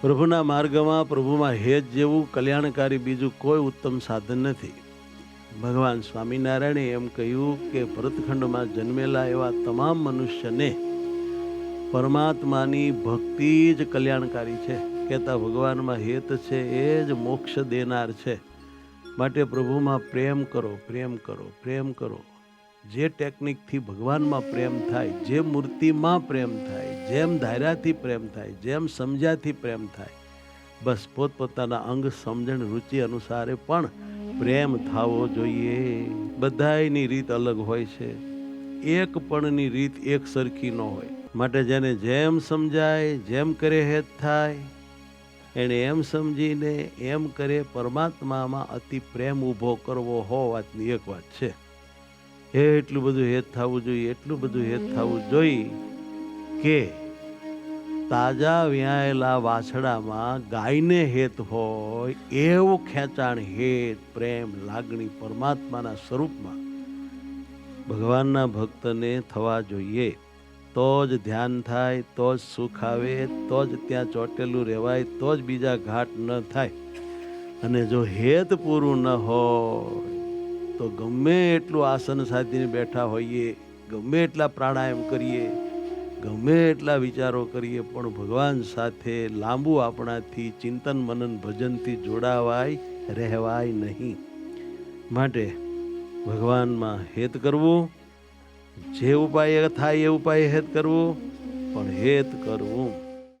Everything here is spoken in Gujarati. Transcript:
પ્રભુના માર્ગમાં પ્રભુમાં હેત જેવું કલ્યાણકારી બીજું કોઈ ઉત્તમ સાધન નથી. ભગવાન સ્વામિનારાયણે એમ કહ્યું કે ભરતખંડમાં જન્મેલા એવા તમામ મનુષ્યને પરમાત્માની ભક્તિ જ કલ્યાણકારી છે. કહેતા ભગવાનમાં હેત છે એ જ મોક્ષ દેનાર છે. માટે પ્રભુમાં પ્રેમ કરો, પ્રેમ કરો, પ્રેમ કરો. જે ટેકનિકથી ભગવાનમાં પ્રેમ થાય, જે મૂર્તિમાં પ્રેમ થાય, જેમ ધાર્યાથી પ્રેમ થાય, જેમ સમજ્યાથી પ્રેમ થાય, બસ પોતપોતાના અંગ સમજણ રુચિ અનુસારે પણ પ્રેમ થવો જોઈએ. બધાયની રીત અલગ હોય છે, એક પણની રીત એક સરખી ન હોય. માટે જેને જેમ સમજાય, જેમ કરે હેત થાય, એને એમ સમજીને એમ કરે. પરમાત્મામાં અતિ પ્રેમ ઊભો કરવો હો વાતની એક વાત છે. એટલું બધું હેત થવું જોઈએ, એટલું બધું હેત થવું જોઈએ કે તાજા વ્યાયેલા વાછડામાં ગાયને હેત હોય એવું ખેંચાણ, હેત, પ્રેમ, લાગણી પરમાત્માના સ્વરૂપમાં ભગવાનના ભક્તને થવા જોઈએ. તો જ ધ્યાન થાય, તો જ સુખ આવે, તો જ ત્યાં ચોટેલું રહેવાય, તો જ બીજા ઘાટ ન થાય. અને જો હેત પૂરું ન હોય તો ગમે એટલું આસન સાધીને બેઠા હોઈએ, ગમે એટલા પ્રાણાયામ કરીએ, ગમે એટલા વિચારો કરીએ, પણ ભગવાન સાથે લાંબુ આપણાથી ચિંતન મનન ભજનથી જોડાવાય, રહેવાય નહીં. માટે ભગવાનમાં હેત કરવું, જે ઉપાય થાય એ ઉપાય હેત કરવું, પણ હેત કરવું.